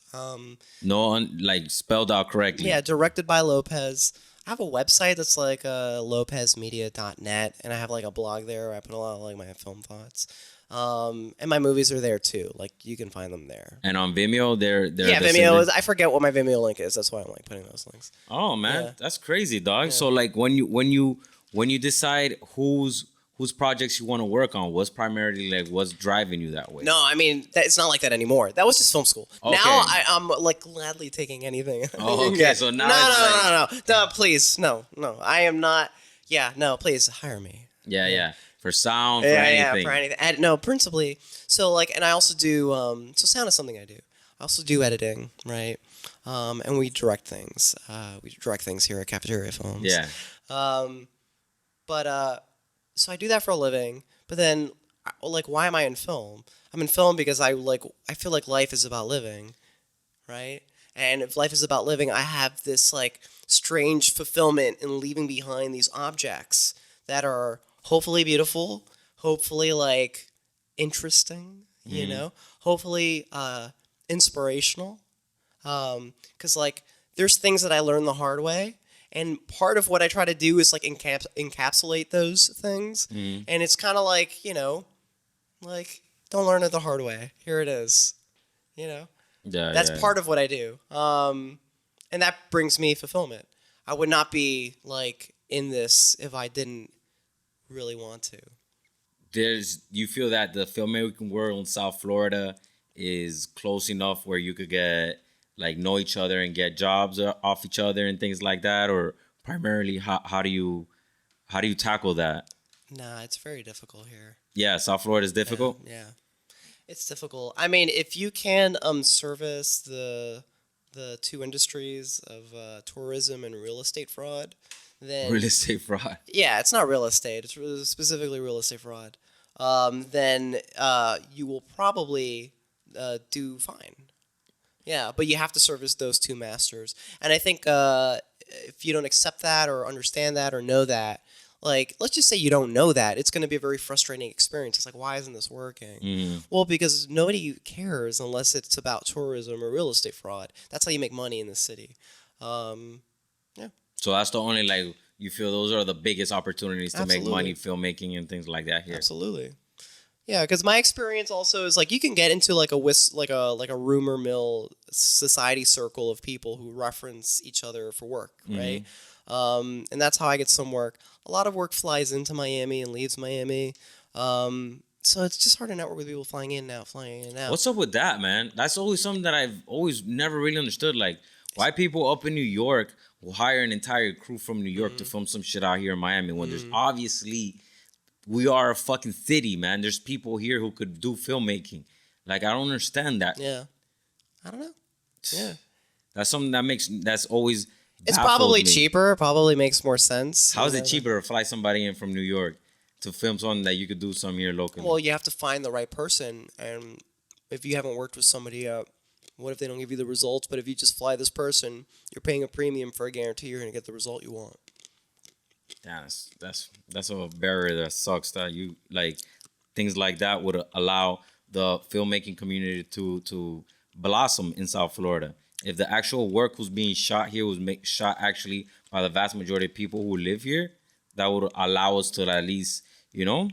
Spelled out correctly. Yeah, directed by Lopez. I have a website that's like lopezmedia.net, and I have like a blog there where I put a lot of like my film thoughts. And my movies are there too. Like you can find them there. And on Vimeo, they're Yeah, the Vimeo same. is. I forget what my Vimeo link is. That's why I'm like putting those links. Oh man, Yeah. that's crazy, dog. So like when you decide whose projects you want to work on, what's primarily like what's driving you that way? No, I mean it's not like that anymore. That was just film school. Okay. Now I'm like gladly taking anything. Oh, okay. Yeah. So now no, it's no, please, no. I am not. Yeah, no, please hire me. yeah. For sound, for Yeah, anything. for anything. No, principally. So like, and I also do. So sound is something I do. I also do editing, right? And we direct things. We direct things here at Cafeteria Films. Yeah. So I do that for a living. But then, like, why am I in film? I'm in film because I feel like life is about living, right? And if life is about living, I have this like strange fulfillment in leaving behind these objects that are hopefully beautiful, hopefully like interesting, you know, hopefully inspirational. Because like there's things that I learned the hard way. And part of what I try to do is like encapsulate those things. And it's kind of like, you know, like don't learn it the hard way. Here it is, you know. Yeah. That's part of what I do. And that brings me fulfillment. I would not be like in this if I didn't really want to. You feel that the filmmaking world in South Florida is close enough where you could get like know each other and get jobs off each other and things like that, or primarily how do you tackle that? Nah, it's very difficult here. Yeah, South Florida is difficult. Yeah. It's difficult. I mean, if you can service the two industries of tourism and real estate fraud, then Real estate fraud. yeah, it's not real estate. It's specifically real estate fraud. Then you will probably do fine. Yeah, but you have to service those two masters. And I think if you don't accept that or understand that or know that, like, let's just say you don't know that, it's going to be a very frustrating experience. It's like, why isn't this working? Well, because nobody cares unless it's about tourism or real estate fraud. That's how you make money in the city. Yeah. So that's the only like you feel those are the biggest opportunities to make money, filmmaking and things like that here. Absolutely. Yeah, because my experience also is like you can get into like a rumor mill society circle of people who reference each other for work, right? And that's how I get some work. A lot of work flies into Miami and leaves Miami, so it's just hard to network with people flying in and out, flying in and out. What's up with that, man? That's always something that I've always never really understood. Like, why people up in New York will hire an entire crew from New York to film some shit out here in Miami when there's obviously. We are a fucking city, man. There's people here who could do filmmaking. Like, I don't understand that. Yeah. I don't know. Yeah. That's something that's always It's baffled probably me. cheaper. Probably makes more sense. How is it cheaper to fly somebody in from New York to film something that you could do some here locally? Well, you have to find the right person. And if you haven't worked with somebody yet, what if they don't give you the results? But if you just fly this person, you're paying a premium for a guarantee you're going to get the result you want. Damn, that's a barrier that sucks. That you like things like that would allow the filmmaking community to blossom in South Florida. If the actual work was being shot here was shot actually by the vast majority of people who live here, that would allow us to at least, you know.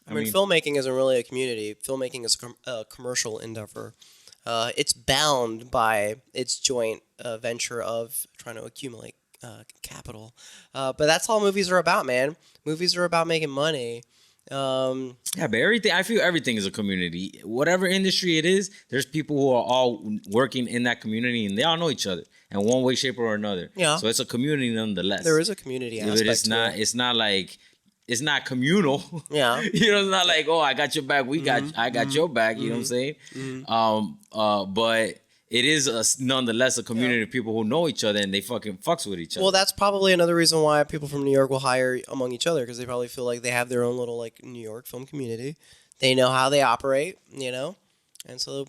I mean, filmmaking isn't really a community. Filmmaking is a commercial endeavor. It's bound by its joint venture of trying to accumulate capital. But that's all movies are about, man. Movies are about making money. Yeah, but I feel everything is a community. Whatever industry it is, there's people who are all working in that community and they all know each other in one way, shape, or another. Yeah. So it's a community nonetheless. There is a community aspect to it. It's not communal. Yeah. You know, it's not like, oh, I got your back, I got your back, you know what I'm saying? But it is nonetheless a community of people who know each other and they fucking fucks with each other. Well, that's probably another reason why people from New York will hire among each other, because they probably feel like they have their own little like New York film community. They know how they operate, you know, and so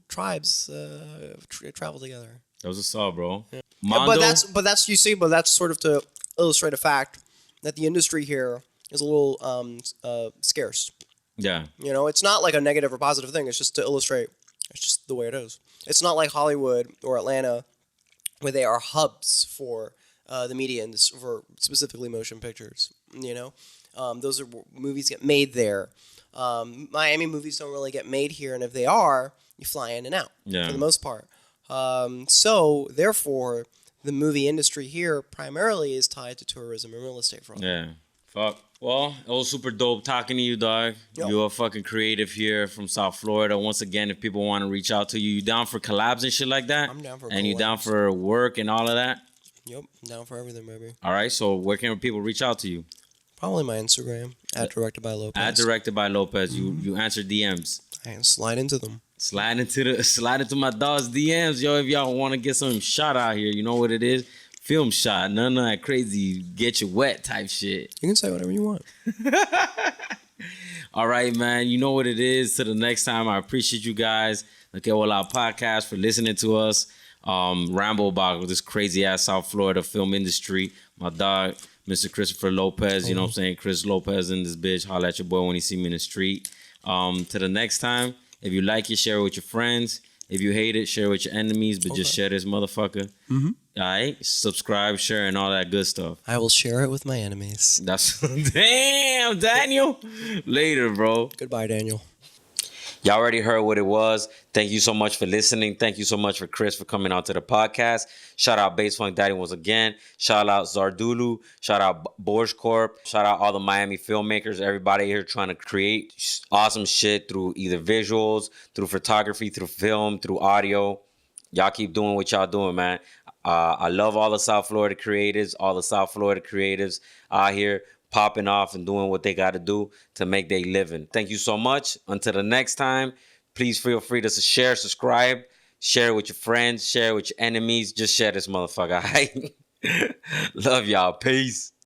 tribes travel together. That was a saw, bro. Yeah. Mondo, But that's sort of to illustrate a fact that the industry here is a little scarce. yeah. You know, it's not like a negative or positive thing. It's just to illustrate. It's just the way it is. It's not like Hollywood or Atlanta, where they are hubs for the media industry, for specifically motion pictures. You know, those are movies get made there. Miami movies don't really get made here, and if they are, you fly in and out for the most part. So therefore, the movie industry here primarily is tied to tourism and real estate fraud. Yeah. Fuck. Well, it was super dope talking to you, dog. Yo. You're a fucking creative here from South Florida. Once again, if people want to reach out to you, you down for collabs and shit like that? I'm down for And you down collabs. for work and all of that? Yep, I'm down for everything, baby. All right, so where can people reach out to you? Probably my Instagram, @directed by Lopez. @directed by Lopez. You answer DMs. I can slide into them. Slide into my dog's DMs, yo. If y'all want to get some shot out here, you know what it is. Film shot, none of that crazy get you wet type shit. You can say whatever you want. All right, man. You know what it is. Till the next time, I appreciate you guys. The Que Vola podcast for listening to us. Ramble about this crazy ass South Florida film industry. My dog, Mr. Christopher Lopez. You know what I'm saying? Chris Lopez in this bitch. Holla at your boy when you see me in the street. To the next time, if you like it, share it with your friends. If you hate it, share it with your enemies. But just share this motherfucker. Mm-hmm. All right? Subscribe, share, and all that good stuff. I will share it with my enemies. That's damn, Daniel. Later, bro. Goodbye, Daniel. Y'all already heard what it was. Thank you so much for listening. Thank you so much for Chris for coming out to the podcast. Shout out Bass Funk Daddy once again. Shout out Zardulu. Shout out Borge Corp. Shout out all the Miami filmmakers. Everybody here trying to create awesome shit through either visuals, through photography, through film, through audio. Y'all keep doing what y'all doing, man. I love all the South Florida creatives out here popping off and doing what they got to do to make their living. Thank you so much. Until the next time, please feel free to share, subscribe, share it with your friends, share it with your enemies. Just share this motherfucker. All right? Love y'all. Peace.